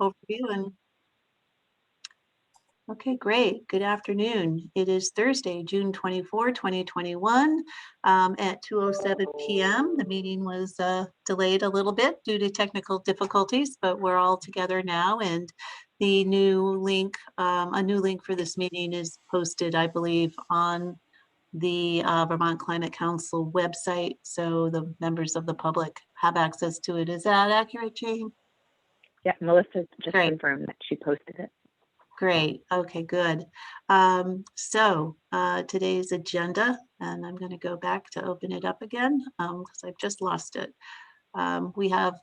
overview. And okay, great. Good afternoon. It is Thursday, June 24, 2021 at 2:07 p.m. The meeting was delayed a little bit due to technical difficulties, but we're all together now. And the new link, a new link for this meeting is posted, I believe, on the Vermont Climate Council website. So the members of the public have access to it. Is that accurate, Jane? Yeah, Melissa just Great. confirmed that she posted it. Great. Okay, good. Today's agenda, and I'm going to go back to open it up again because I've just lost it. We have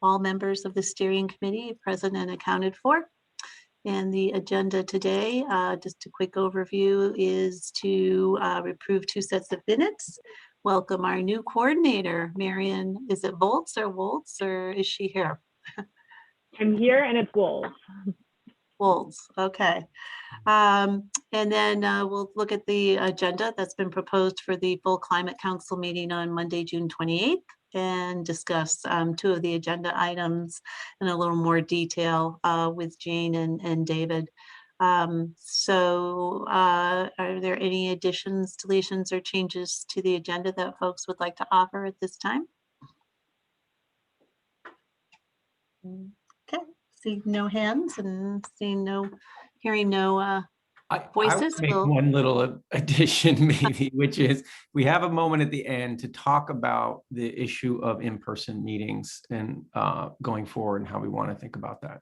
all members of the steering committee present and accounted for. And the agenda today, just a quick overview, is to approve 2 sets of minutes. Welcome our new coordinator, Marion. Is it Volts, or is she here? I'm here and it's Wolves. Wolves, okay. And then we'll look at the agenda that's been proposed for the full Climate Council meeting on Monday, June 28th, and discuss 2 of the agenda items in a little more detail with Jane and David. Are there any additions, deletions, or changes to the agenda that folks would like to offer at this time? Okay. See no hands and hearing no voices. I would make one little addition maybe, which is we have a moment at the end to talk about the issue of in-person meetings and going forward and how we want to think about that.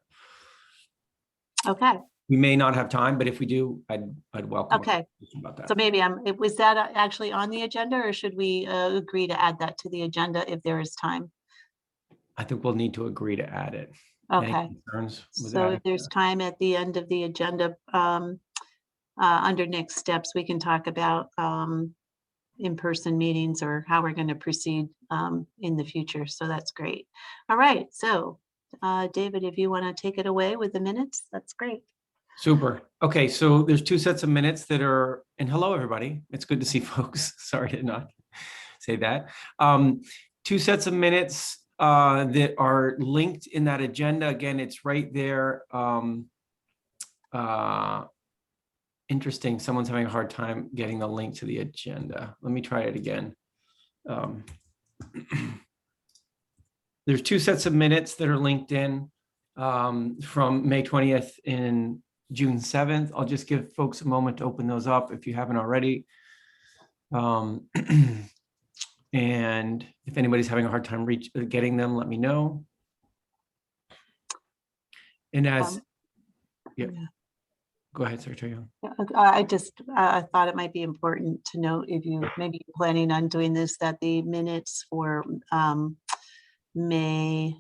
Okay. We may not have time, but if we do, I'd welcome. Okay. About that. So maybe was that actually on the agenda, or should we agree to add that to the agenda if there is time? I think we'll need to agree to add it. Okay. So if there's time at the end of the agenda, under next steps, we can talk about in-person meetings or how we're going to proceed in the future. So that's great. All right. So David, if you want to take it away with the minutes, that's great. Super. Okay. So there's 2 sets of minutes that are, and hello, everybody. It's good to see folks. Sorry to not say that. 2 sets of minutes that are linked in that agenda. Again, it's right there. Interesting. Someone's having a hard time getting the link to the agenda. Let me try it again. There's 2 sets of minutes that are linked in from May 20th and June 7th. I'll just give folks a moment to open those up if you haven't already. And if anybody's having a hard time getting them, let me know. And as, yeah, go ahead, Secretary Young. I just thought it might be important to note, if you maybe planning on doing this, that the minutes for May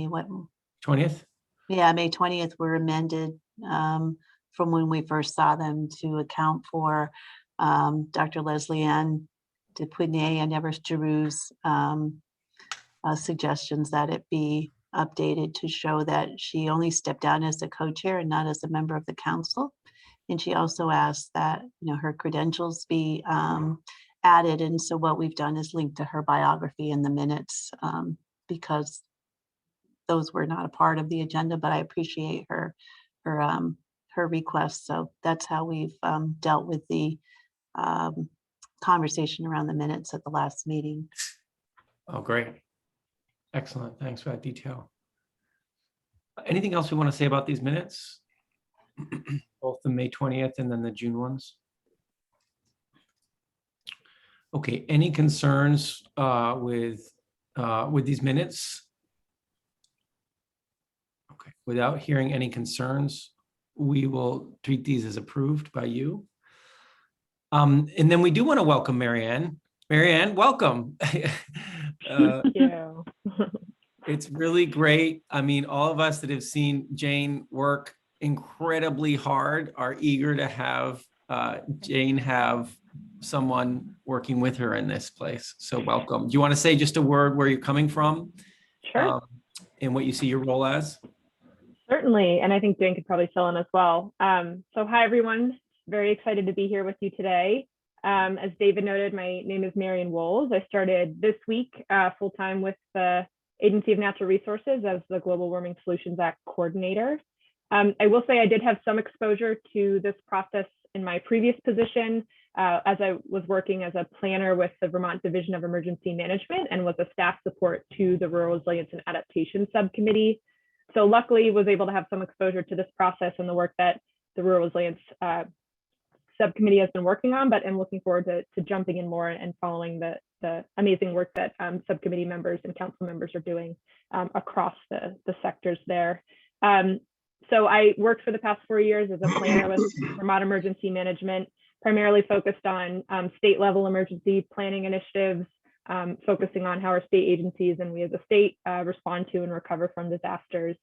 what? 20th? Yeah, May 20th were amended from when we first saw them to account for Dr. Leslie Ann Depuigné and Everest Giroux's suggestions that it be updated to show that she only stepped down as the co-chair and not as a member of the council. And she also asked that her credentials be added. And so what we've done is linked to her biography in the minutes because those were not a part of the agenda, but I appreciate her request. So that's how we've dealt with the conversation around the minutes at the last meeting. Oh, great. Excellent. Thanks for that detail. Anything else we want to say about these minutes? Both the May 20th and then the June ones? Okay. Any concerns with these minutes? Okay. Without hearing any concerns, we will treat these as approved by you. And then we do want to welcome Marianne. Marianne, welcome. Thank you. It's really great. I mean, all of us that have seen Jane work incredibly hard are eager to have Jane have someone working with her in this place. So welcome. Do you want to say just a word where you're coming from? Sure. And what you see your role as? Certainly. And I think Jane could probably fill in as well. So hi, everyone. Very excited to be here with you today. As David noted, my name is Marion Wolves. I started this week full-time with the Agency of Natural Resources as the Global Warming Solutions Act coordinator. I will say I did have some exposure to this process in my previous position as I was working as a planner with the Vermont Division of Emergency Management and was a staff support to the Rural Resilience and Adaptation Subcommittee. So luckily was able to have some exposure to this process and the work that the Rural Resilience Subcommittee has been working on, but I'm looking forward to jumping in more and following the amazing work that subcommittee members and council members are doing across the sectors there. So I worked for the past 4 years as a planner with Vermont Emergency Management, primarily focused on state level emergency planning initiatives, focusing on how our state agencies and we as a state respond to and recover from disasters.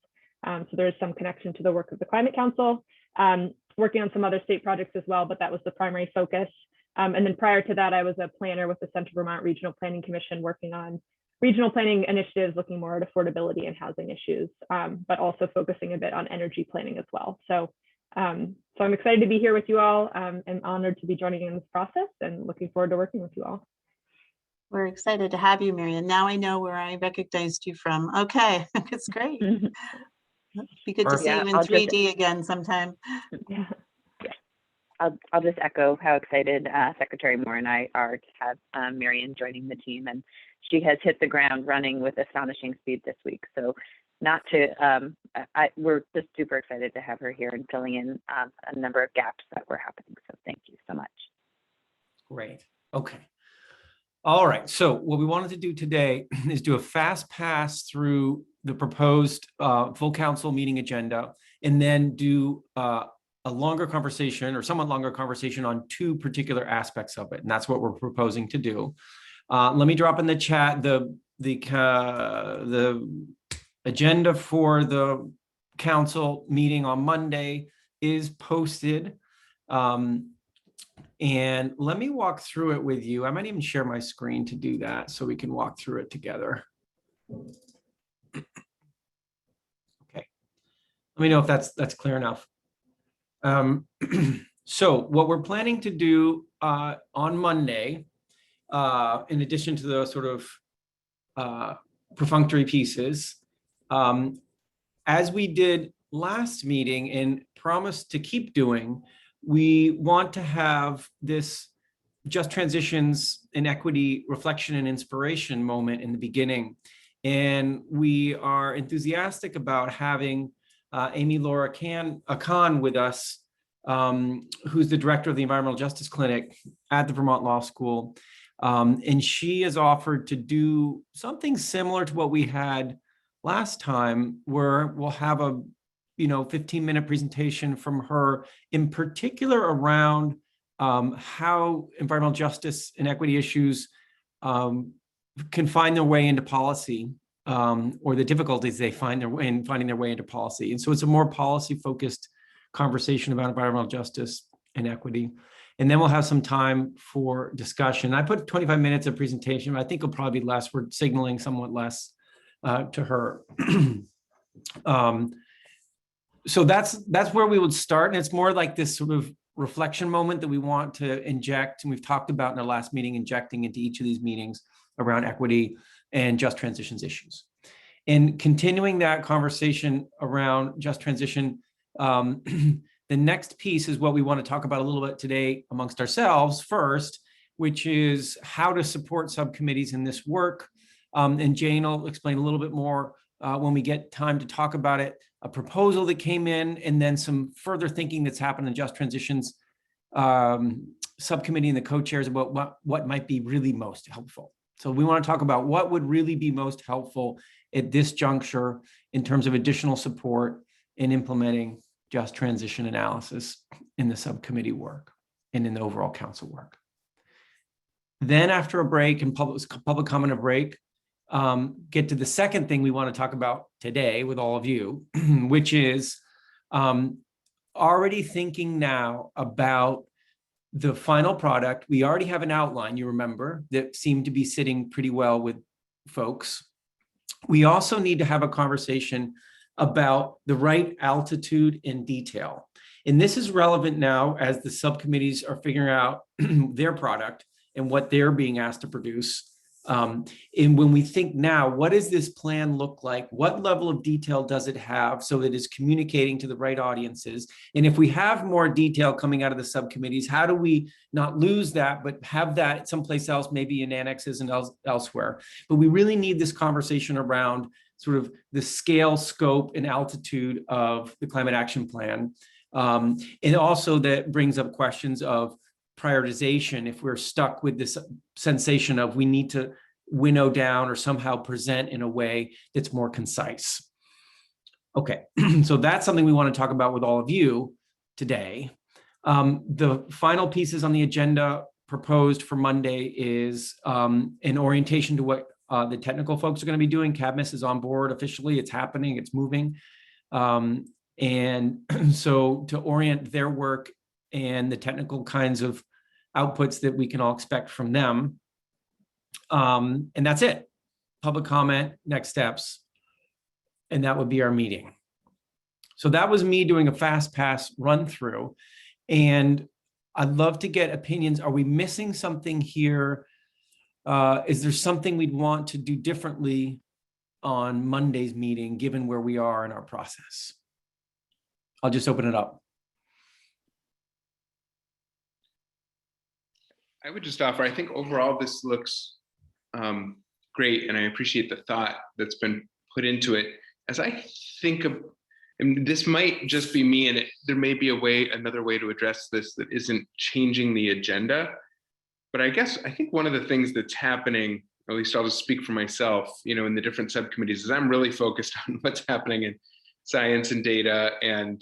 So there is some connection to the work of the Climate Council, working on some other state projects as well, but that was the primary focus. And then prior to that, I was a planner with the Central Vermont Regional Planning Commission, working on regional planning initiatives, looking more at affordability and housing issues, but also focusing a bit on energy planning as well. So I'm excited to be here with you all and honored to be joining in this process and looking forward to working with you all. We're excited to have you, Marion. Now I know where I recognized you from. Okay, that's great. Be good to see you in 3D again sometime. Yeah. I'll just echo how excited Secretary Moore and I are to have Marion joining the team, and she has hit the ground running with astonishing speed this week. So we're just super excited to have her here and filling in a number of gaps that were happening. So thank you so much. Great. Okay. All right. So what we wanted to do today is do a fast pass through the proposed full council meeting agenda, and then do a longer conversation or somewhat longer conversation on two particular aspects of it. And that's what we're proposing to do. Let me drop in the chat the agenda for the council meeting on Monday is posted. And let me walk through it with you. I might even share my screen to do that so we can walk through it together. Okay. Let me know if that's clear enough. So what we're planning to do on Monday, in addition to the sort of perfunctory pieces, as we did last meeting and promised to keep doing, we want to have this just transitions and equity reflection and inspiration moment in the beginning. And we are enthusiastic about having Amy Laura Khan with us, who's the director of the Environmental Justice Clinic at the Vermont Law School. And she has offered to do something similar to what we had last time, where we'll have a 15-minute presentation from her, in particular around how environmental justice and equity issues can find their way into policy, or the difficulties they find in finding their way into policy. And so it's a more policy-focused conversation about environmental justice and equity. And then we'll have some time for discussion. I put 25 minutes of presentation, but I think it'll probably be less. We're signaling somewhat less to her. So that's where we would start. And it's more like this sort of reflection moment that we want to inject. And we've talked about in our last meeting, injecting into each of these meetings around equity and just transitions issues. And continuing that conversation around just transition, the next piece is what we want to talk about a little bit today amongst ourselves first, which is how to support subcommittees in this work. And Jane will explain a little bit more when we get time to talk about it, a proposal that came in, and then some further thinking that's happened in Just Transitions subcommittee and the co-chairs about what might be really most helpful. So we want to talk about what would really be most helpful at this juncture in terms of additional support in implementing just transition analysis in the subcommittee work and in the overall council work. Then after a break and public comment a break, get to the second thing we want to talk about today with all of you, which is already thinking now about the final product. We already have an outline, you remember, that seemed to be sitting pretty well with folks. We also need to have a conversation about the right altitude and detail. And this is relevant now as the subcommittees are figuring out their product and what they're being asked to produce And when we think now, what does this plan look like? What level of detail does it have so that it's communicating to the right audiences? And if we have more detail coming out of the subcommittees, how do we not lose that, but have that someplace else, maybe in annexes and elsewhere? But we really need this conversation around sort of the scale, scope, and altitude of the climate action plan. And also that brings up questions of prioritization. If we're stuck with this sensation of we need to winnow down or somehow present in a way that's more concise. Okay, so that's something we want to talk about with all of you today. The final pieces on the agenda proposed for Monday is an orientation to what the technical folks are going to be doing. Cadmus is on board officially. It's happening. It's moving. And so to orient their work and the technical kinds of outputs that we can all expect from them. And that's it. Public comment, next steps. And that would be our meeting. So that was me doing a fast pass run through. And I'd love to get opinions. Are we missing something here? Is there something we'd want to do differently on Monday's meeting, given where we are in our process? I'll just open it up. I would just offer, I think overall this looks great, and I appreciate the thought that's been put into it. As I think of, and this might just be me, and there may be another way to address this that isn't changing the agenda. But I think one of the things that's happening, or at least I'll just speak for myself, in the different subcommittees, is I'm really focused on what's happening in science and data and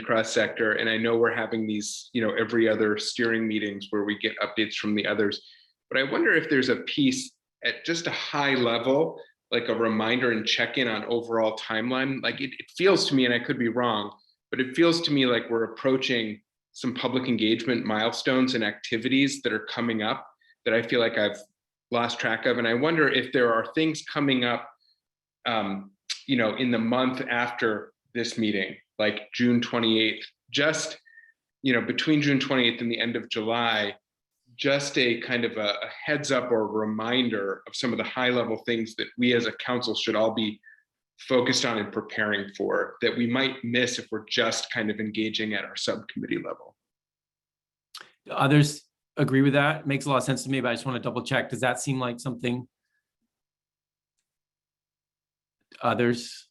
cross sector. And I know we're having these, every other steering meetings where we get updates from the others. But I wonder if there's a piece at just a high level, like a reminder and check-in on overall timeline. Like it feels to me, and I could be wrong, but it feels to me like we're approaching some public engagement milestones and activities that are coming up that I feel like I've lost track of. And I wonder if there are things coming up, in the month after this meeting, like June 28th, just, between June 28th and the end of July, just a kind of a heads up or a reminder of some of the high level things that we as a council should all be focused on and preparing for, that we might miss if we're just kind of engaging at our subcommittee level. Others agree with that? It makes a lot of sense to me, but I just want to double check. Does that seem like something? Others?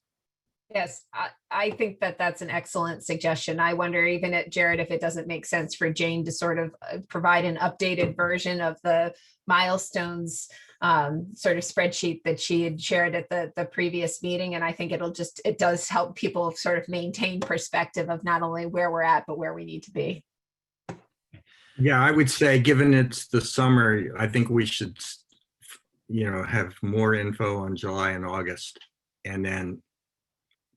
Yes, I think that that's an excellent suggestion. I wonder, even at Jared, if it doesn't make sense for Jane to sort of provide an updated version of the milestones sort of spreadsheet that she had shared at the previous meeting. And I think it does help people sort of maintain perspective of not only where we're at, but where we need to be. Yeah, I would say, given it's the summer, I think we should, have more info on July and August. And then,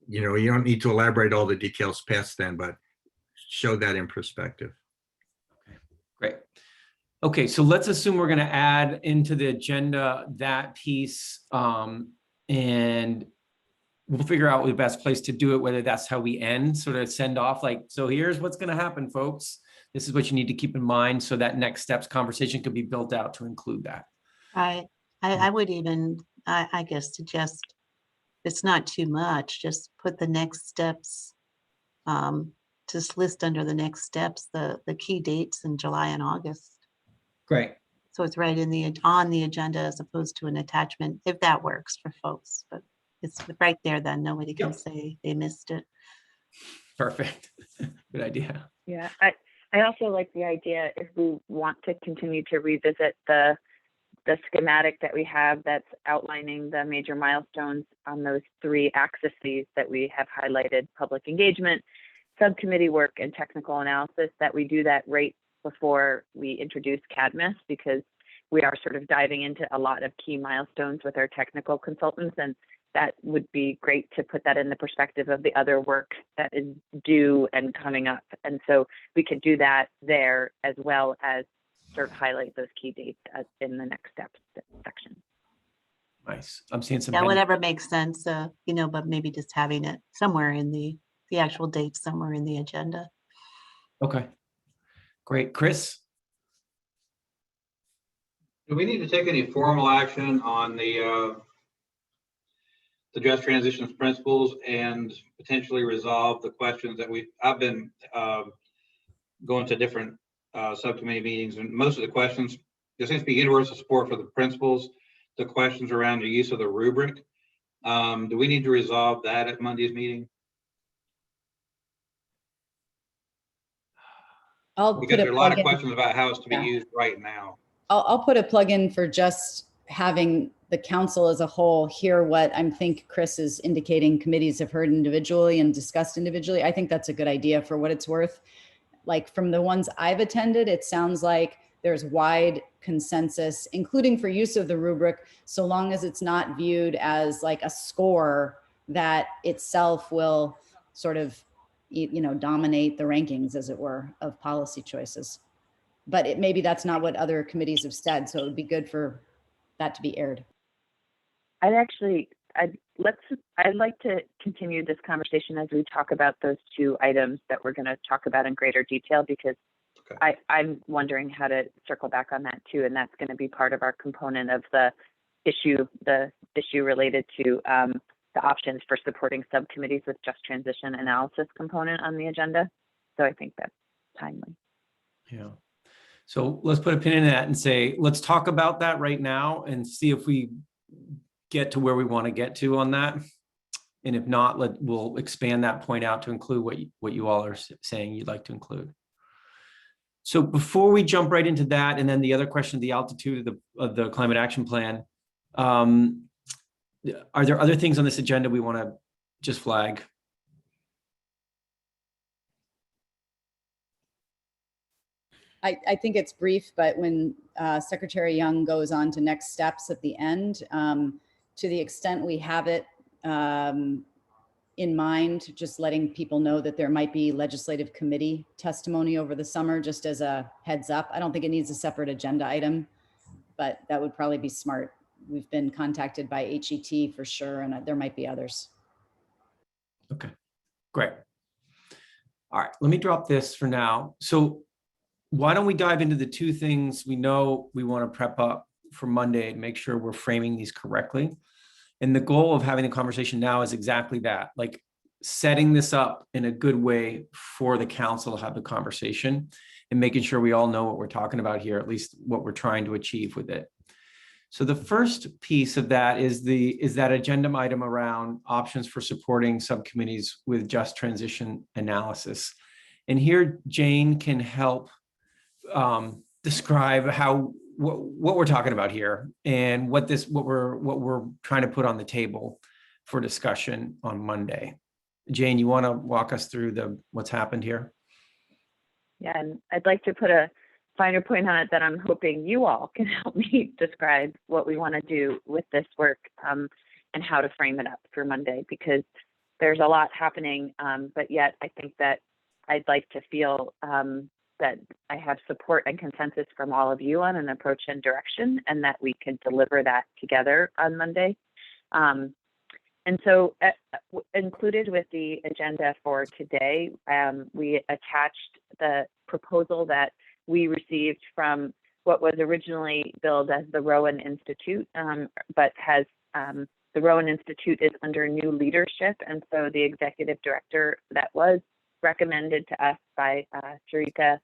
you don't need to elaborate all the details past then, but show that in perspective. Okay, great. Okay, so let's assume we're going to add into the agenda that piece, and we'll figure out the best place to do it, whether that's how we end, sort of send off like, so here's what's going to happen, folks. This is what you need to keep in mind, so that next steps conversation could be built out to include that. I would even, I guess, suggest, it's not too much, just put the next steps, just list under the next steps, the key dates in July and August. Great. So it's right on the agenda as opposed to an attachment, if that works for folks, but it's right there, then nobody can say they missed it. Perfect. Good idea. Yeah, I also like the idea, if we want to continue to revisit the schematic that we have that's outlining the major milestones on those three axes that we have highlighted: public engagement, subcommittee work, and technical analysis, that we do that right before we introduce Cadmus, because we are sort of diving into a lot of key milestones with our technical consultants, and that would be great to put that in the perspective of the other work that is due and coming up. And so we could do that there, as well as sort of highlight those key dates in the next steps section. Nice. I'm seeing some. Yeah, whatever makes sense, but maybe just having it somewhere in the actual date, somewhere in the agenda. Okay, great. Chris? Do we need to take any formal action on the just transitions principles and potentially resolve the questions that I've been going to different subcommittee meetings, and most of the questions, there seems to be universal support for the principles. The questions around the use of the rubric. Do we need to resolve that at Monday's meeting? Because there are a lot of questions about how it's to be used right now. I'll put a plug in for just having the council as a whole hear what I think Chris is indicating committees have heard individually and discussed individually. I think that's a good idea for what it's worth. Like from the ones I've attended, it sounds like there's wide consensus, including for use of the rubric, so long as it's not viewed as like a score that itself will sort of, dominate the rankings, as it were, of policy choices. But maybe that's not what other committees have said, so it would be good for that to be aired. I'd like to continue this conversation as we talk about those two items that we're going to talk about in greater detail, because okay. I'm wondering how to circle back on that too, and that's going to be part of our component of the issue related to the options for supporting subcommittees with just transition analysis component on the agenda. So I think that's timely. Yeah. So let's put a pin in that and say, let's talk about that right now and see if we get to where we want to get to on that. And if not, we'll expand that point out to include what you all are saying you'd like to include. So before we jump right into that, and then the other question, the altitude of the climate action plan, are there other things on this agenda we want to just flag? I think it's brief, but when Secretary Young goes on to next steps at the end, to the extent we have it in mind, just letting people know that there might be legislative committee testimony over the summer, just as a heads up. I don't think it needs a separate agenda item, but that would probably be smart. We've been contacted by HET for sure, and there might be others. Okay, great. All right, let me drop this for now. So why don't we dive into the two things we know we want to prep up for Monday and make sure we're framing these correctly. And the goal of having the conversation now is exactly that, like setting this up in a good way for the council to have the conversation and making sure we all know what we're talking about here, at least what we're trying to achieve with it. So the first piece of that is that agenda item around options for supporting subcommittees with just transition analysis. And here Jane can help describe what we're talking about here and what we're trying to put on the table for discussion on Monday. Jane, you want to walk us through what's happened here? Yeah, and I'd like to put a finer point on it that I'm hoping you all can help me describe what we want to do with this work and how to frame it up for Monday, because there's a lot happening, but yet I think that I'd like to feel that I have support and consensus from all of you on an approach and direction, and that we can deliver that together on Monday. And so included with the agenda for today, we attached the proposal that we received from what was originally billed as the Rowan Institute, but has the Rowan Institute is under new leadership. And so the executive director that was recommended to us by Sharika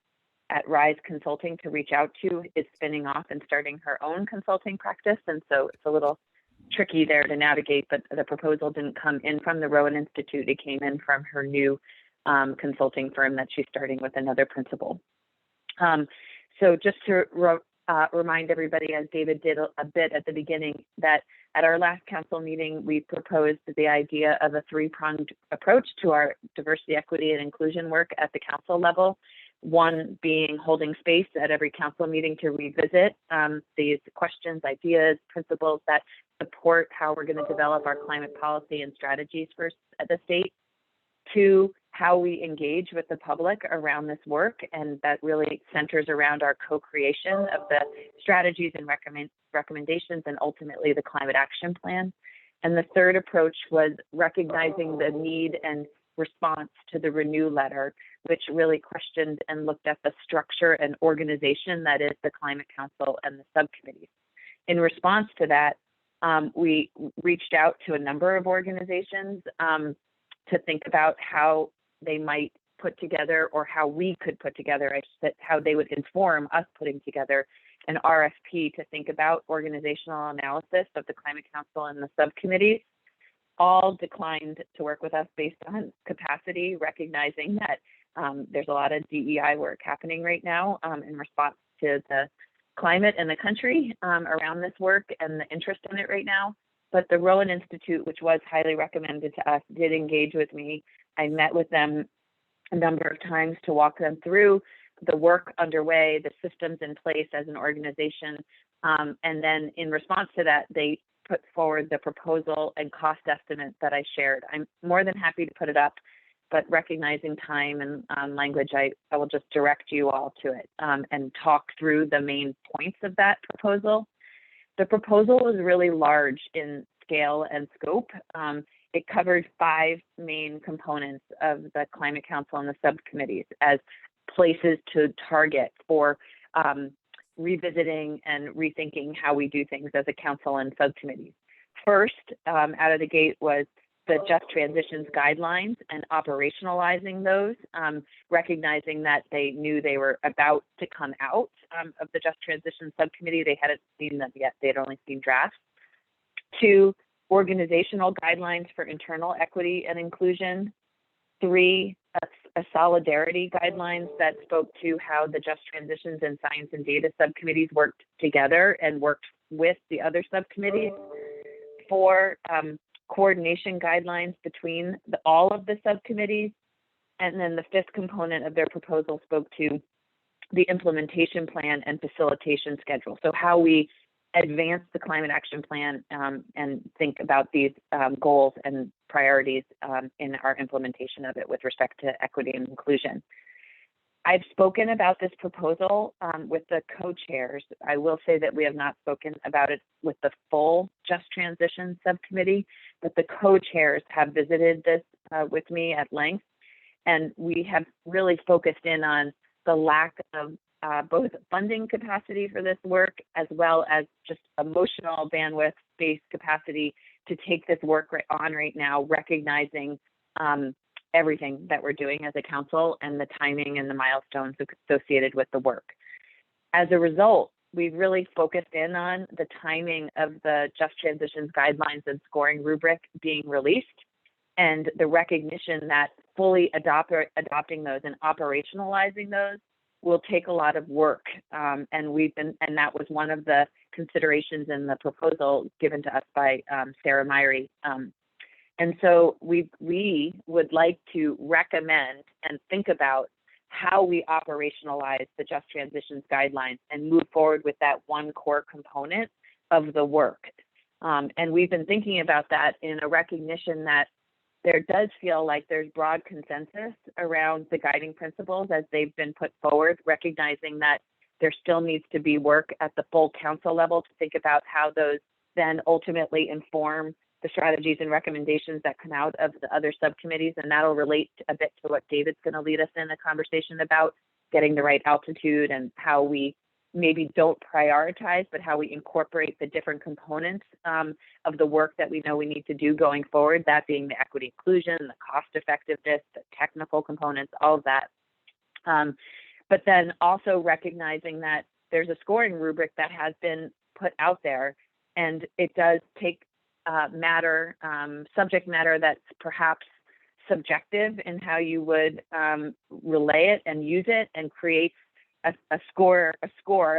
at Rise Consulting to reach out to is spinning off and starting her own consulting practice. And so it's a little tricky there to navigate, but the proposal didn't come in from the Rowan Institute. It came in from her new consulting firm that she's starting with another principal. So just to remind everybody, as David did a bit at the beginning, that at our last council meeting, we proposed the idea of a three-pronged approach to our diversity, equity, and inclusion work at the council level. One being holding space at every council meeting to revisit these questions, ideas, principles that support how we're going to develop our climate policy and strategies for the state. Two, how we engage with the public around this work, and that really centers around our co-creation of the strategies and recommendations and ultimately the climate action plan. And the third approach was recognizing the need and response to the Renew letter, which really questioned and looked at the structure and organization that is the Climate Council and the subcommittees. In response to that, we reached out to a number of organizations to think about how they might put together, or how we could put together, how they would inform us putting together an RFP to think about organizational analysis of the Climate Council and the subcommittees. All declined to work with us based on capacity, recognizing that there's a lot of DEI work happening right now in response to the climate in the country around this work and the interest in it right now. But the Rowan Institute, which was highly recommended to us, did engage with me. I met with them a number of times to walk them through the work underway, the systems in place as an organization. And then in response to that, they put forward the proposal and cost estimate that I shared. I'm more than happy to put it up, but recognizing time and language, I will just direct you all to it and talk through the main points of that proposal. The proposal is really large in scale and scope. It covered 5 main components of the Climate Council and the subcommittees as places to target for revisiting and rethinking how we do things as a council and subcommittees. First, out of the gate was the Just Transitions guidelines and operationalizing those, recognizing that they knew they were about to come out of the Just Transitions subcommittee. They hadn't seen them yet. They had only seen drafts. 2, organizational guidelines for internal equity and inclusion. 3, a solidarity guidelines that spoke to how the Just Transitions and Science and Data subcommittees worked together and worked with the other subcommittees. 4, coordination guidelines between all of the subcommittees. And then the 5th component of their proposal spoke to the implementation plan and facilitation schedule. So how we advance the climate action plan and think about these goals and priorities in our implementation of it with respect to equity and inclusion. I've spoken about this proposal with the co-chairs. I will say that we have not spoken about it with the full Just Transition subcommittee, but the co-chairs have visited this with me at length. And we have really focused in on the lack of both funding capacity for this work, as well as just emotional bandwidth, space capacity to take this work on right now, recognizing everything that we're doing as a council and the timing and the milestones associated with the work. As a result, we've really focused in on the timing of the Just Transitions guidelines and scoring rubric being released, and the recognition that fully adopting those and operationalizing those will take a lot of work. And that was one of the considerations in the proposal given to us by Sarah Myrie. And so we would like to recommend and think about how we operationalize the Just Transitions guidelines and move forward with that one core component of the work. And we've been thinking about that in a recognition that there does feel like there's broad consensus around the guiding principles as they've been put forward, recognizing that there still needs to be work at the full council level to think about how those then ultimately inform the strategies and recommendations that come out of the other subcommittees. And that'll relate a bit to what David's going to lead us in a conversation about getting the right altitude and how we maybe don't prioritize, but how we incorporate the different components of the work that we know we need to do going forward, that being the equity inclusion, the cost effectiveness, the technical components, all of that. But then also recognizing that there's a scoring rubric that has been put out there, and it does take subject matter that's perhaps subjective in how you would relay it and use it, and create a score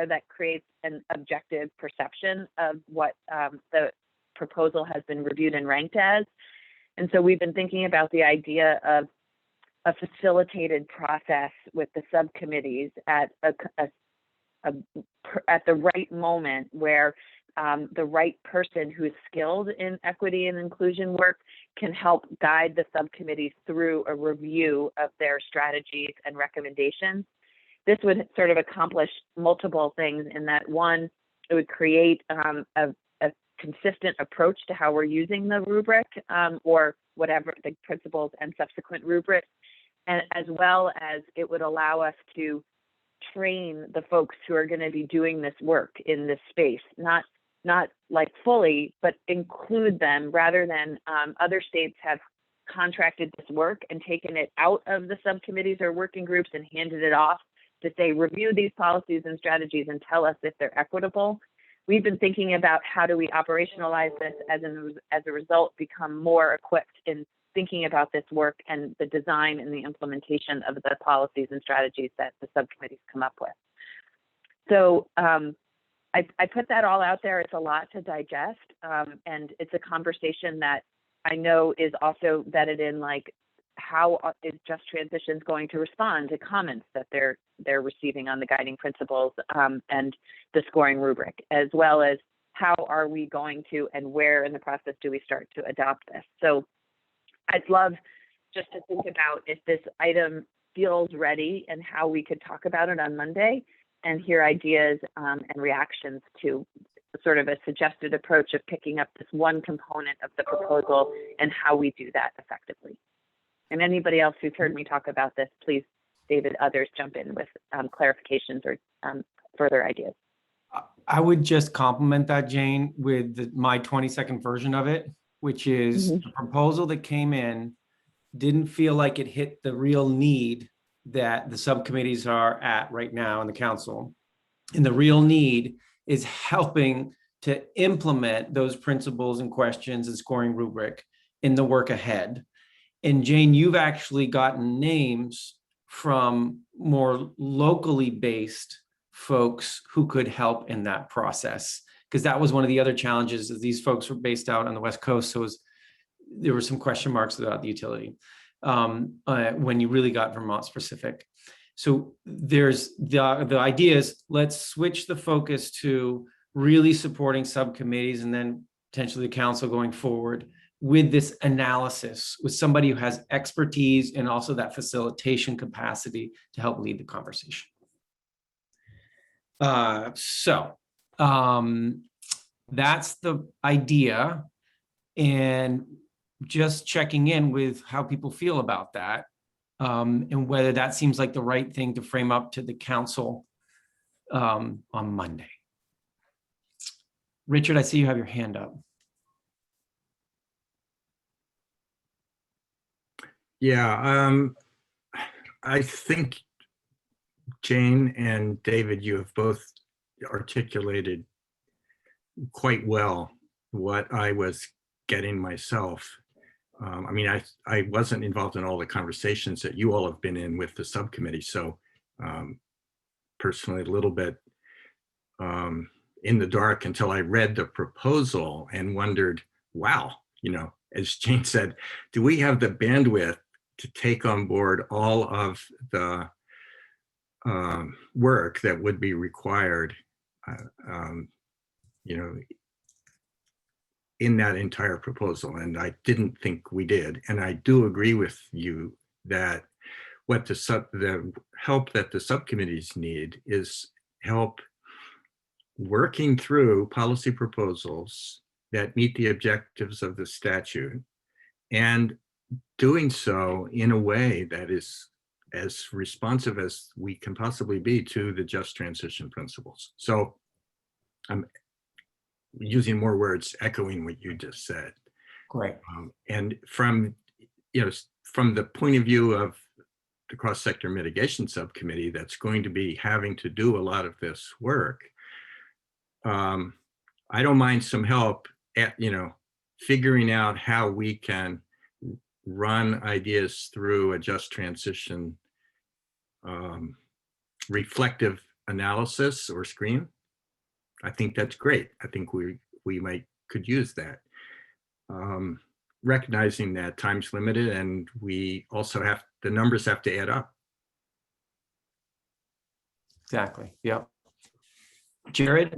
that creates an objective perception of what the proposal has been reviewed and ranked as. And so we've been thinking about the idea of a facilitated process with the subcommittees at the right moment, where the right person who is skilled in equity and inclusion work can help guide the subcommittees through a review of their strategies and recommendations. This would sort of accomplish multiple things in that, one, it would create a consistent approach to how we're using the rubric, or whatever the principles and subsequent rubric, and as well as it would allow us to train the folks who are going to be doing this work in this space, not like fully, but include them, rather than other states have contracted this work and taken it out of the subcommittees or working groups and handed it off to say, review these policies and strategies and tell us if they're equitable. We've been thinking about how do we operationalize this, as a result, become more equipped in thinking about this work and the design and the implementation of the policies and strategies that the subcommittees come up with. So I put that all out there. It's a lot to digest, and it's a conversation that I know is also vetted in, like, how is Just Transitions going to respond to comments that they're receiving on the guiding principles and the scoring rubric, as well as how are we going to and where in the process do we start to adopt this. So I'd love just to think about if this item feels ready and how we could talk about it on Monday and hear ideas and reactions to sort of a suggested approach of picking up this one component of the proposal and how we do that effectively. And anybody else who's heard me talk about this, please, David, others jump in with clarifications or further ideas. I would just complement that, Jane, with my 20-second version of it, which is the proposal that came in didn't feel like it hit the real need that the subcommittees are at right now in the council. And the real need is helping to implement those principles and questions and scoring rubric in the work ahead. And Jane, you've actually gotten names from more locally based folks who could help in that process, because that was one of the other challenges, is these folks were based out on the West Coast. So there were some question marks about the utility when you really got Vermont specific. So there's the idea is, let's switch the focus to really supporting subcommittees and then potentially the council going forward with this analysis, with somebody who has expertise and also that facilitation capacity to help lead the conversation. That's the idea, and just checking in with how people feel about that, and whether that seems like the right thing to frame up to the council on Monday. Richard, I see you have your hand up. Yeah, I think Jane and David, you have both articulated quite well what I was getting myself. I mean, I wasn't involved in all the conversations that you all have been in with the subcommittee. So personally, a little bit in the dark until I read the proposal and wondered, wow, you know, as Jane said, do we have the bandwidth to take on board all of the work that would be required, you know, in that entire proposal? And I didn't think we did. And I do agree with you that what the help that the subcommittees need is help working through policy proposals that meet the objectives of the statute, and doing so in a way that is as responsive as we can possibly be to the just transition principles. So I'm using more words, echoing what you just said. Great. And from, you know, from the point of view of the cross-sector mitigation subcommittee that's going to be having to do a lot of this work, I don't mind some help at, you know, figuring out how we can run ideas through a just transition reflective analysis or screen. I think that's great. I think we could use that. Recognizing that time's limited, and we also have, the numbers have to add up. Exactly. Yep. Jared,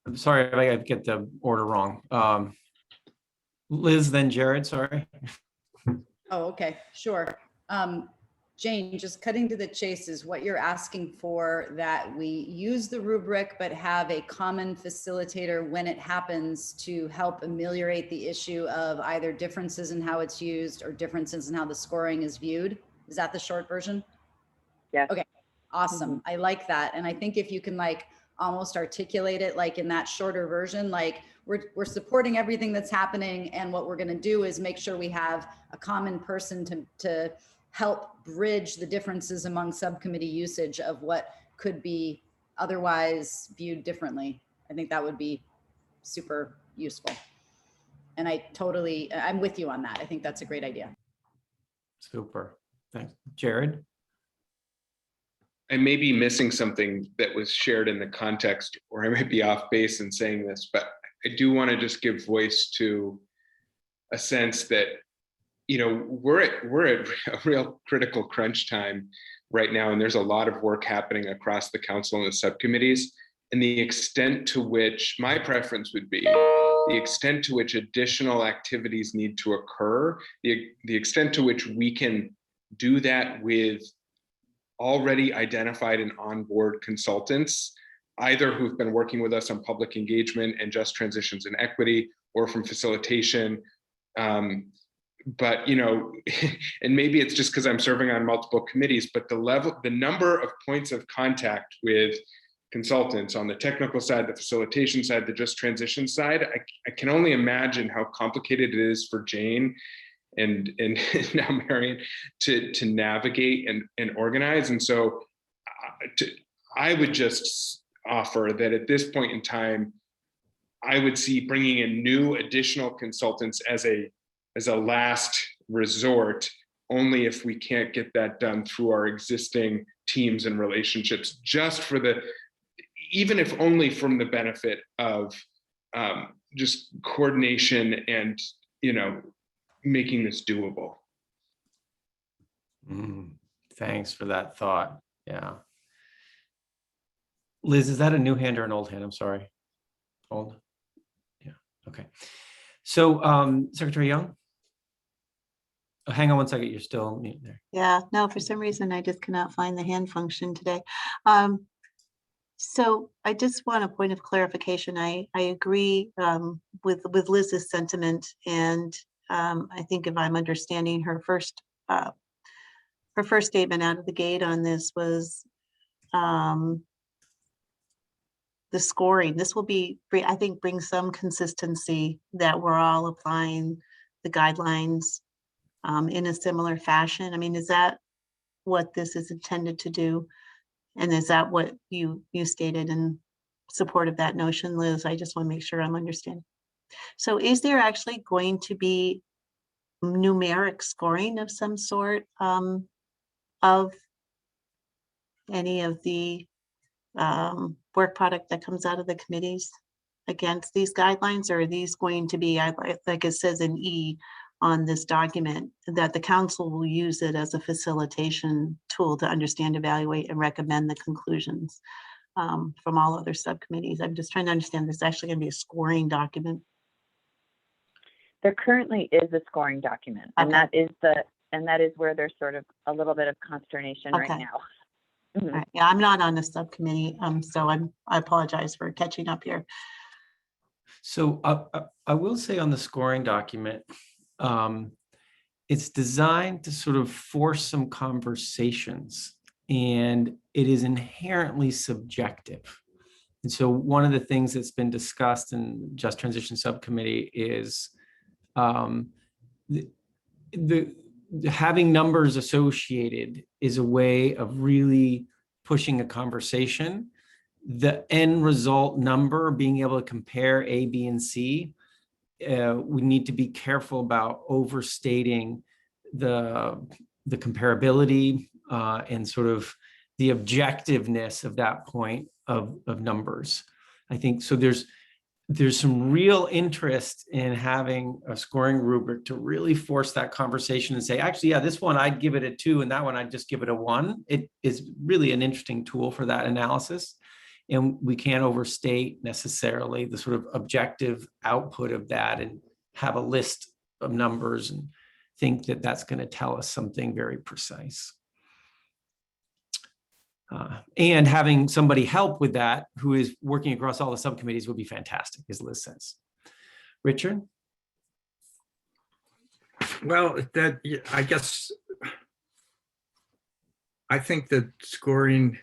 I'm sorry if I get the order wrong. Liz, then Jared, sorry. Oh, okay, sure. Jane, just cutting to the chase is what you're asking for, that we use the rubric, but have a common facilitator when it happens to help ameliorate the issue of either differences in how it's used or differences in how the scoring is viewed. Is that the short version? Yes. Okay, awesome. I like that. And I think if you can like almost articulate it like in that shorter version, like we're supporting everything that's happening, and what we're going to do is make sure we have a common person to help bridge the differences among subcommittee usage of what could be otherwise viewed differently. I think that would be super useful. And I'm with you on that. I think that's a great idea. Super. Thanks. Jared? I may be missing something that was shared in the context, or I might be off base in saying this, but I do want to just give voice to a sense that, you know, we're at a real critical crunch time right now, and there's a lot of work happening across the council and the subcommittees. And the extent to which my preference would be, the extent to which additional activities need to occur, the extent to which we can do that with already identified and onboard consultants, either who've been working with us on public engagement and just transitions and equity, or from facilitation. But, you know, and maybe it's just because I'm serving on multiple committees, but the number of points of contact with consultants on the technical side, the facilitation side, the just transition side, I can only imagine how complicated it is for Jane and now Marion to navigate and organize. And so I would just offer that at this point in time, I would see bringing in new additional consultants as a last resort, only if we can't get that done through our existing teams and relationships, just for even if only from the benefit of just coordination and, you know, making this doable. Thanks for that thought. Yeah. Liz, is that a new hand or an old hand? I'm sorry. Old? Yeah. Okay. So Secretary Young? Oh, hang on one second. You're still muted there. Yeah, no, for some reason, I just cannot find the hand function today. So I just want a point of clarification. I agree with Liz's sentiment, and I think if I'm understanding her first statement out of the gate on this was the scoring. This will I think, bring some consistency that we're all applying the guidelines in a similar fashion. I mean, is that what this is intended to do? And is that what you stated in support of that notion, Liz? I just want to make sure I'm understanding. So is there actually going to be numeric scoring of some sort of any of the work product that comes out of the committees against these guidelines? Or are these going to be, like it says in E on this document, that the council will use it as a facilitation tool to understand, evaluate, and recommend the conclusions from all other subcommittees? I'm just trying to understand, there's actually going to be a scoring document. There currently is a scoring document, and that is where there's sort of a little bit of consternation right now. Right. Yeah, I'm not on the subcommittee, so I apologize for catching up here. So I will say on the scoring document, it's designed to sort of force some conversations, and it is inherently subjective. And so one of the things that's been discussed in Just Transition Subcommittee is having numbers associated is a way of really pushing a conversation. The end result number, being able to compare A, B, and C, we need to be careful about overstating the comparability and sort of the objectiveness of that point of numbers. I think so. There's some real interest in having a scoring rubric to really force that conversation and say, actually, yeah, this one I'd give it a 2, and that one I'd just give it a 1. It is really an interesting tool for that analysis. And we can't overstate necessarily the sort of objective output of that and have a list of numbers and think that that's going to tell us something very precise. And having somebody help with that who is working across all the subcommittees would be fantastic, as Liz says. Richard? Well, I guess, I think that scoring,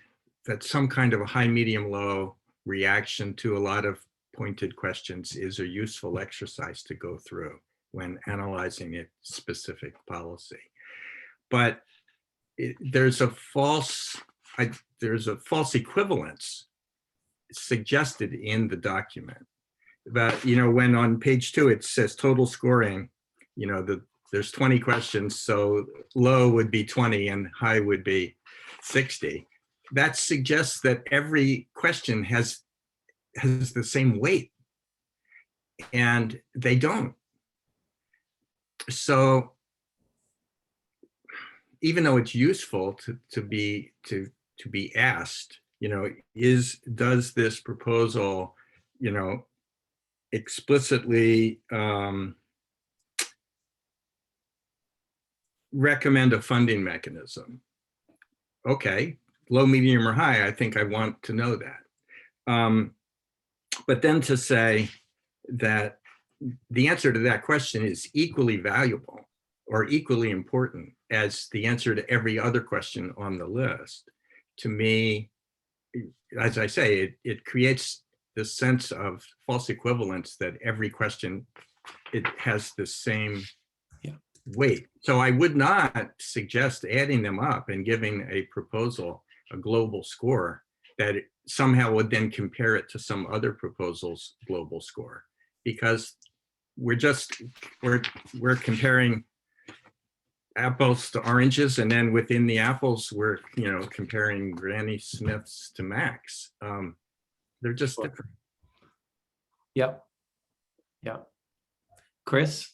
that some kind of a high, medium, low reaction to a lot of pointed questions is a useful exercise to go through when analyzing a specific policy. But there's a false equivalence suggested in the document. That, when on page 2 it says total scoring, there's 20 questions, so low would be 20 and high would be 60. That suggests that every question has the same weight, and they don't. So even though it's useful to be asked, does this proposal, explicitly recommend a funding mechanism? Okay, low, medium, or high, I think I want to know that. But then to say that the answer to that question is equally valuable or equally important as the answer to every other question on the list, to me, as I say, it creates this sense of false equivalence that every question, it has the same weight. So I would not suggest adding them up and giving a proposal a global score that somehow would then compare it to some other proposal's global score, because we're comparing apples to oranges, and then within the apples we're comparing Granny Smiths to Max. They're just different. Yep. Chris?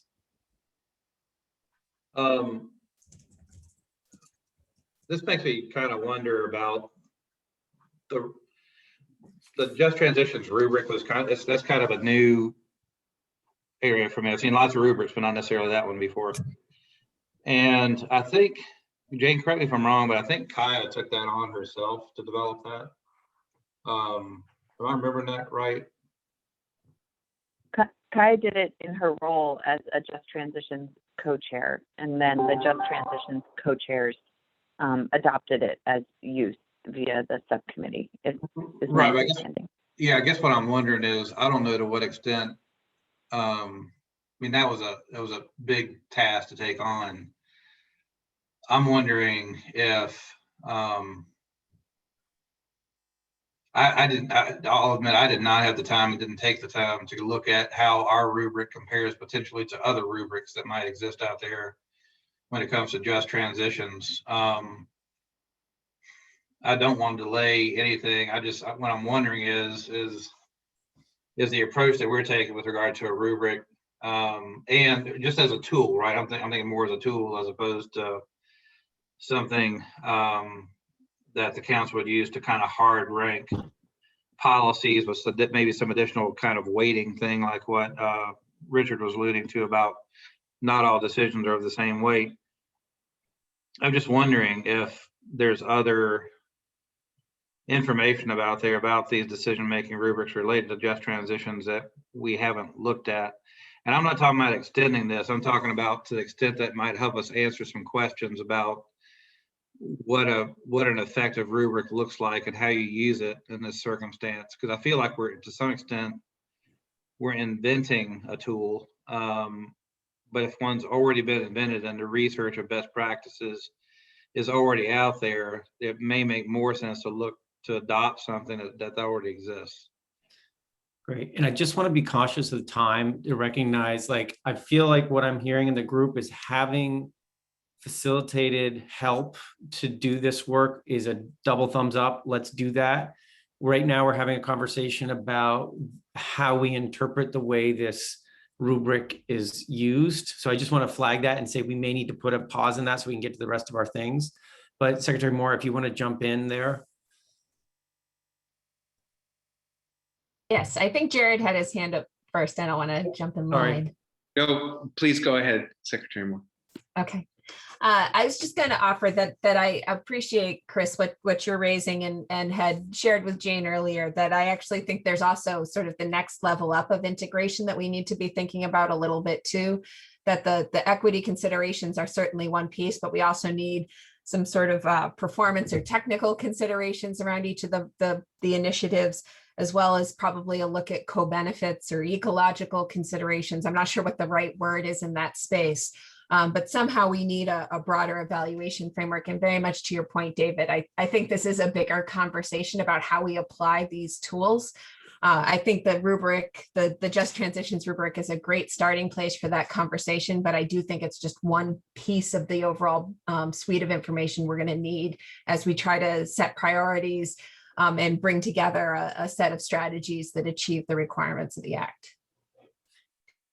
This makes me kind of wonder about the just transitions rubric. That's kind of a new area for me. I've seen lots of rubrics, but not necessarily that one before. And I think, Jane, correct me if I'm wrong, but I think Kaya took that on herself to develop that. Am I remembering that right? Kaya did it in her role as a Just Transitions co-chair, and then the Just Transitions co-chairs adopted it as use via the subcommittee. Is my Right. understanding. I guess what I'm wondering is, I don't know to what extent. I mean, that was a big task to take on. I'm wondering if I'll admit I did not have the time and didn't take the time to look at how our rubric compares potentially to other rubrics that might exist out there when it comes to just transitions. I don't want to delay anything. What I'm wondering is the approach that we're taking with regard to a rubric, and just as a tool, right? I'm thinking more as a tool as opposed to something that the council would use to kind of hard rank policies with maybe some additional kind of weighting thing, like what Richard was alluding to about not all decisions are of the same weight. I'm just wondering if there's other information about these decision-making rubrics related to just transitions that we haven't looked at. And I'm not talking about extending this. I'm talking about to the extent that might help us answer some questions about what an effective rubric looks like and how you use it in this circumstance. Because I feel like to some extent, we're inventing a tool. But if one's already been invented and the research of best practices is already out there, it may make more sense to adopt something that already exists. Great. And I just want to be cautious of the time to recognize, I feel like what I'm hearing in the group is having facilitated help to do this work is a double thumbs up. Let's do that. Right now, we're having a conversation about how we interpret the way this rubric is used. So I just want to flag that and say we may need to put a pause in that so we can get to the rest of our things. But Secretary Moore, if you want to jump in there. Yes, I think Jared had his hand up first. I don't want to jump in line. No, please go ahead, Secretary Moore. Okay. I was just going to offer that I appreciate, Chris, what you're raising and had shared with Jane earlier, that I actually think there's also sort of the next level up of integration that we need to be thinking about a little bit too, that the equity considerations are certainly one piece, but we also need some sort of performance or technical considerations around each of the initiatives, as well as probably a look at co-benefits or ecological considerations. I'm not sure what the right word is in that space. But somehow we need a broader evaluation framework. And very much to your point, David, I think this is a bigger conversation about how we apply these tools. I think the rubric, the Just Transitions rubric, is a great starting place for that conversation, but I do think it's just one piece of the overall suite of information we're going to need as we try to set priorities and bring together a set of strategies that achieve the requirements of the Act.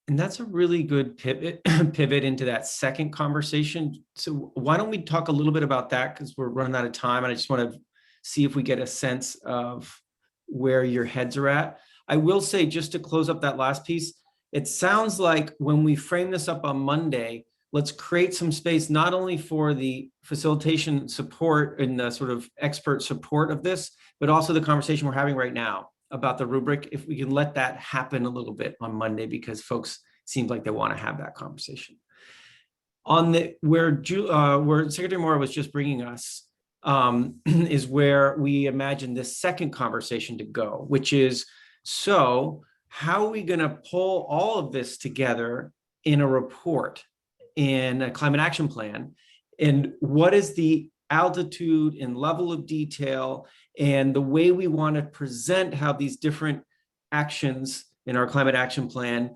And that's a really good pivot into that second conversation. So why don't we talk a little bit about that, because we're running out of time, and I just want to see if we get a sense of where your heads are at. I will say, just to close up that last piece, it sounds like when we frame this up on Monday, let's create some space not only for the facilitation support and the sort of expert support of this, but also the conversation we're having right now about the rubric. If we can let that happen a little bit on Monday, because folks seem like they want to have that conversation. On the where Secretary Moore was just bringing us is where we imagine this second conversation to go, which is, so how are we going to pull all of this together in a report, in a climate action plan? And what is the altitude and level of detail and the way we want to present how these different actions in our climate action plan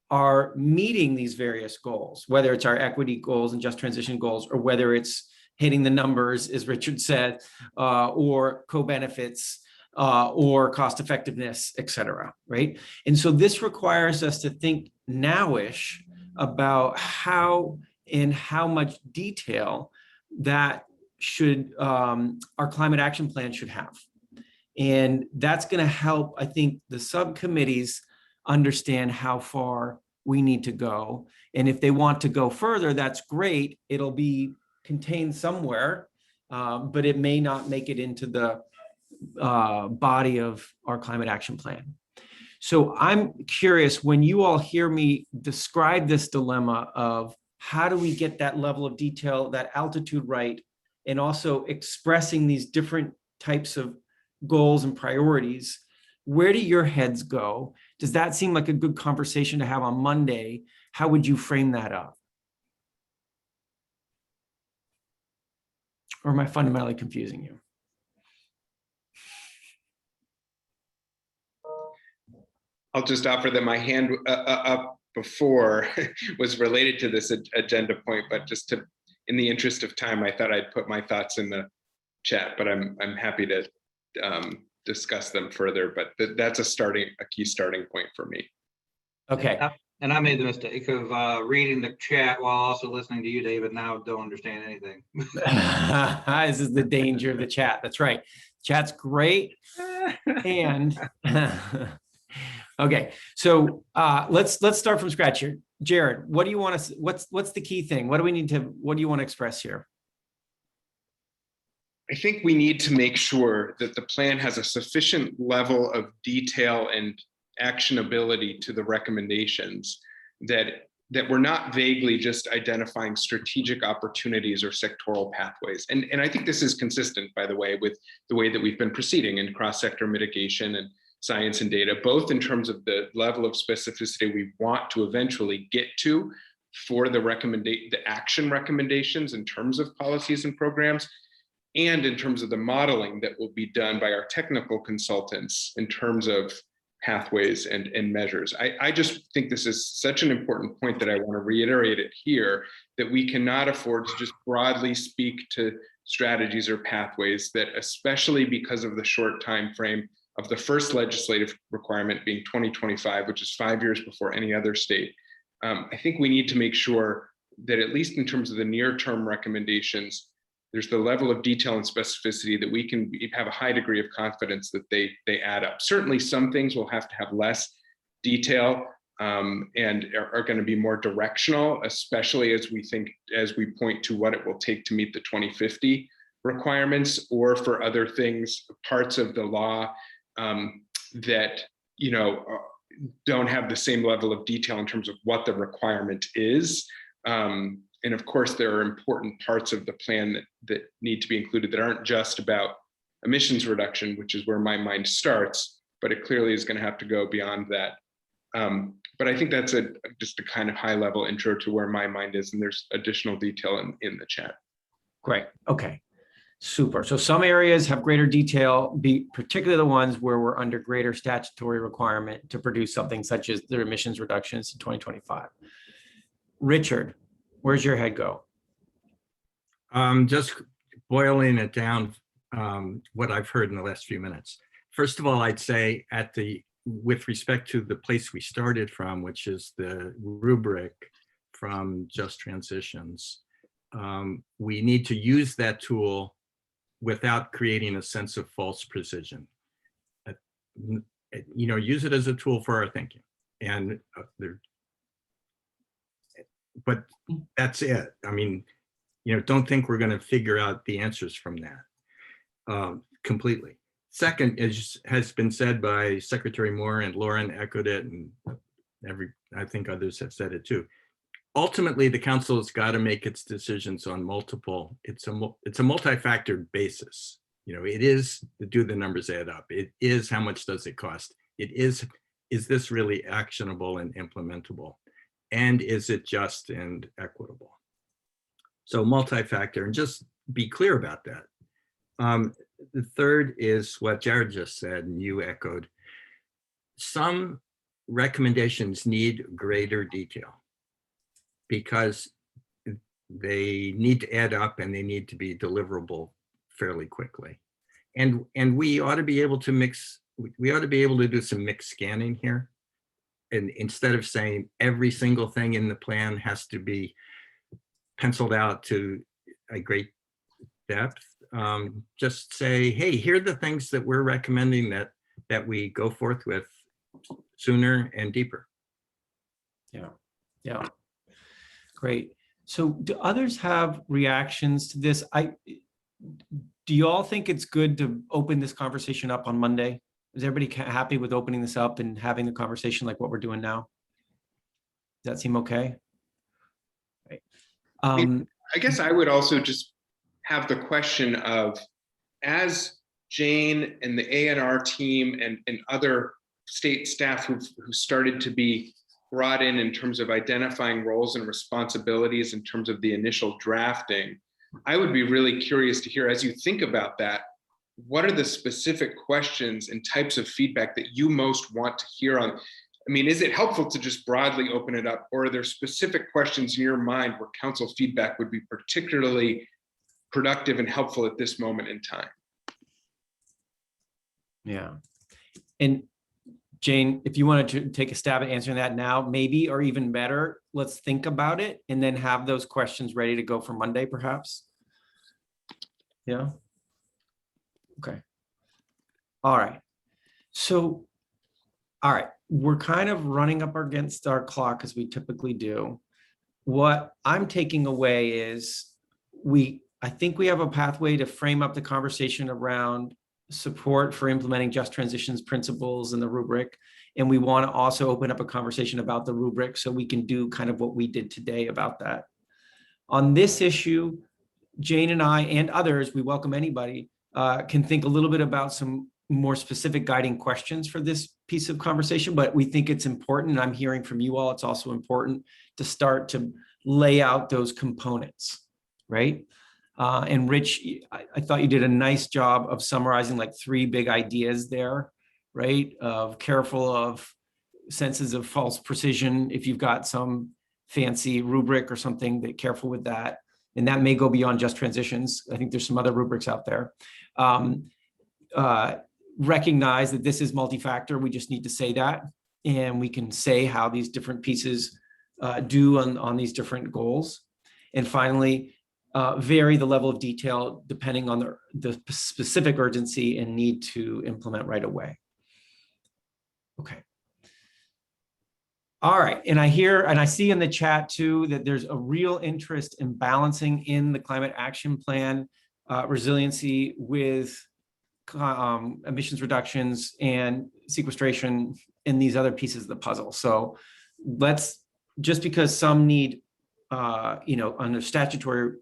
are meeting these various goals, whether it's our equity goals and just transition goals, or whether it's hitting the numbers, as Richard said, or co-benefits, or cost effectiveness, et cetera, right? And so this requires us to think nowish about how and how much detail that should our climate action plan should have. And that's going to help, I think, the subcommittees understand how far we need to go. And if they want to go further, that's great. It'll be contained somewhere, but it may not make it into the body of our climate action plan. So I'm curious, when you all hear me describe this dilemma of how do we get that level of detail, that altitude right, and also expressing these different types of goals and priorities, where do your heads go? Does that seem like a good conversation to have on Monday? How would you frame that up? Or am I fundamentally confusing you? I'll just offer that my hand up before was related to this agenda point, but just to, in the interest of time, I thought I'd put my thoughts in the chat, but I'm happy to discuss them further, but that's a key starting point for me. Okay. And I made the mistake of reading the chat while also listening to you, David. Now I don't understand anything. This is the danger of the chat. That's right. Chat's great. And okay, so let's start from scratch here. Jared, what do you want to? What's the key thing? What do you want to express here? I think we need to make sure that the plan has a sufficient level of detail and actionability to the recommendations, that we're not vaguely just identifying strategic opportunities or sectoral pathways. And I think this is consistent, by the way, with the way that we've been proceeding in cross-sector mitigation and science and data, both in terms of the level of specificity we want to eventually get to for the action recommendations in terms of policies and programs, and in terms of the modeling that will be done by our technical consultants in terms of pathways and measures. I just think this is such an important point that I want to reiterate it here, that we cannot afford to just broadly speak to strategies or pathways, that especially because of the short time frame of the first legislative requirement being 2025, which is 5 years before any other state. I think we need to make sure that, at least in terms of the near-term recommendations, there's the level of detail and specificity that we can have a high degree of confidence that they add up. Certainly some things will have to have less detail, and are going to be more directional, especially as we point to what it will take to meet the 2050 requirements, or for other things, parts of the law that, you know, don't have the same level of detail in terms of what the requirement is. And of course, there are important parts of the plan that need to be included that aren't just about emissions reduction, which is where my mind starts, but it clearly is going to have to go beyond that. But I think that's just a kind of high level intro to where my mind is, and there's additional detail in the chat. Great. Okay. Super. So some areas have greater detail, particularly the ones where we're under greater statutory requirement to produce something such as the emissions reductions in 2025. Richard, where's your head go? Just boiling it down, what I've heard in the last few minutes. First of all, I'd say with respect to the place we started from, which is the rubric from Just Transitions, we need to use that tool without creating a sense of false precision. You know, use it as a tool for our thinking, and but that's it. I mean, you know, don't think we're going to figure out the answers from that completely. Second, as has been said by Secretary Moore, and Lauren echoed it, and I think others have said it too. Ultimately, the council has got to make its decisions on multiple. It's a multi-factor basis. You know, it is, do the numbers add up? It is, how much does it cost? It is this really actionable and implementable? And is it just and equitable? So multi-factor, and just be clear about that. The third is what Jared just said, and you echoed. Some recommendations need greater detail, because they need to add up and they need to be deliverable fairly quickly. And we ought to be able to do some mixed scanning here. And instead of saying every single thing in the plan has to be penciled out to a great depth, just say, hey, here are the things that we're recommending that we go forth with sooner and deeper. Yeah. Great. So do others have reactions to this? Do you all think it's good to open this conversation up on Monday? Is everybody happy with opening this up and having the conversation like what we're doing now? Does that seem okay? Right. I guess I would also just have the question of, as Jane and the ANR team and other state staff who started to be brought in terms of identifying roles and responsibilities in terms of the initial drafting, I would be really curious to hear, as you think about that, what are the specific questions and types of feedback that you most want to hear on? I mean, is it helpful to just broadly open it up, or are there specific questions in your mind where council feedback would be particularly productive and helpful at this moment in time? Yeah. And Jane, if you wanted to take a stab at answering that now, maybe, or even better, let's think about it and then have those questions ready to go for Monday, perhaps. Yeah. Okay. All right. So, all right, we're kind of running up against our clock, as we typically do. What I'm taking away is I think we have a pathway to frame up the conversation around support for implementing just transitions principles in the rubric. And we want to also open up a conversation about the rubric so we can do kind of what we did today about that. On this issue, Jane and I and others, we welcome anybody, can think a little bit about some more specific guiding questions for this piece of conversation, but we think it's important, and I'm hearing from you all, it's also important to start to lay out those components, right? And Rich, I thought you did a nice job of summarizing like 3 big ideas there, right? Of careful of senses of false precision. If you've got some fancy rubric or something, that careful with that. And that may go beyond just transitions. I think there's some other rubrics out there. Recognize that this is multi-factor. We just need to say that. And we can say how these different pieces do on these different goals. And finally, vary the level of detail depending on the specific urgency and need to implement right away. Okay. All right, and I hear and I see in the chat too that there's a real interest in balancing in the climate action plan resiliency with emissions reductions and sequestration in these other pieces of the puzzle. So let's, just because some need, under statutory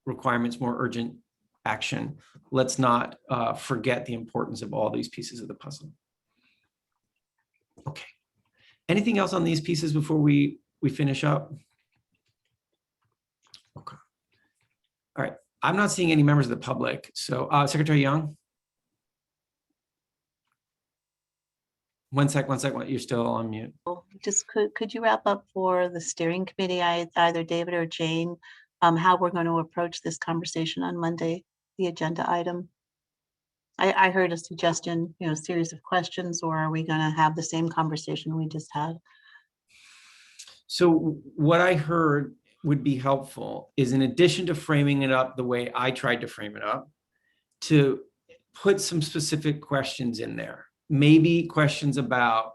requirements, more urgent action, let's not forget the importance of all these pieces of the puzzle. Okay. Anything else on these pieces before we finish up? Okay. All right. I'm not seeing any members of the public. So Secretary Young? One sec, you're still on mute. Just could you wrap up for the steering committee, either David or Jane, how we're going to approach this conversation on Monday, the agenda item? I heard a suggestion, series of questions, or are we going to have the same conversation we just had? So what I heard would be helpful is, in addition to framing it up the way I tried to frame it up, to put some specific questions in there. Maybe questions about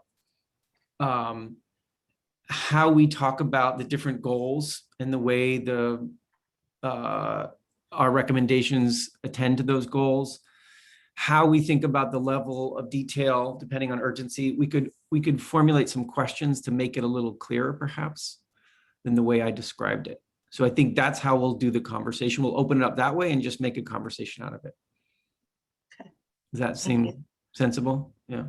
how we talk about the different goals and the way our recommendations attend to those goals, how we think about the level of detail depending on urgency. We could formulate some questions to make it a little clearer, perhaps, than the way I described it. So I think that's how we'll do the conversation. We'll open it up that way and just make a conversation out of it. Okay. Does that seem sensible? Yeah.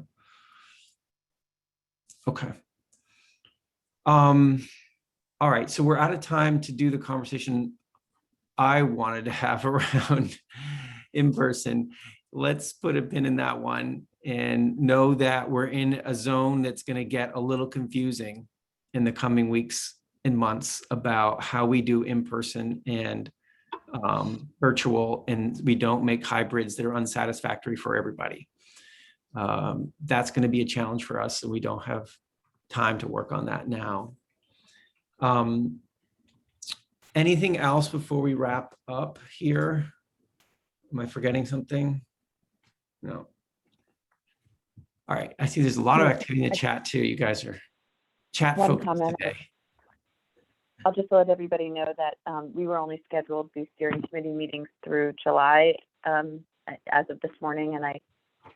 Okay. All right, so we're out of time to do the conversation I wanted to have around in person. Let's put a pin in that one and know that we're in a zone that's going to get a little confusing in the coming weeks and months about how we do in person and virtual, and we don't make hybrids that are unsatisfactory for everybody. That's going to be a challenge for us, so we don't have time to work on that now. Anything else before we wrap up here? Am I forgetting something? No. All right, I see there's a lot of activity in the chat too. You guys are chat focused today. I'll just let everybody know that we were only scheduled these steering committee meetings through July as of this morning, and I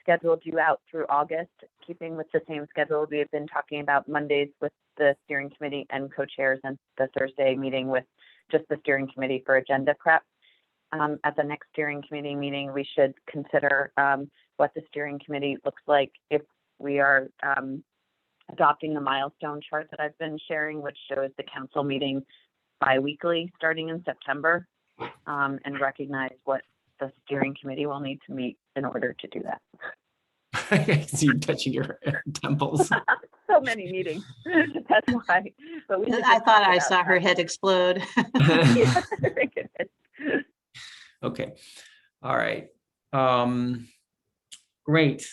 scheduled you out through August, keeping with the same schedule. We have been talking about Mondays with the steering committee and co-chairs, and the Thursday meeting with just the steering committee for agenda prep. At the next steering committee meeting, we should consider what the steering committee looks like if we are adopting the milestone chart that I've been sharing, which shows the council meeting bi-weekly starting in September, and recognize what the steering committee will need to meet in order to do that. I see you touching your temples. So many meetings. That's why. But we I thought I saw her head explode. Okay. All right. Great.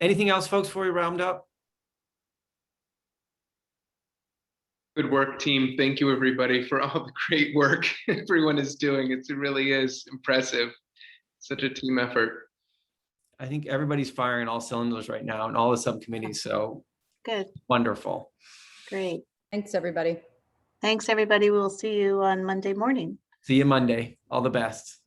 Anything else, folks, before we round up? Good work, team. Thank you, everybody, for all the great work everyone is doing. It really is impressive. Such a team effort. I think everybody's firing all cylinders right now and all the subcommittees. So good. Wonderful. Great. Thanks, everybody. Thanks, everybody. We'll see you on Monday morning. See you Monday. All the best.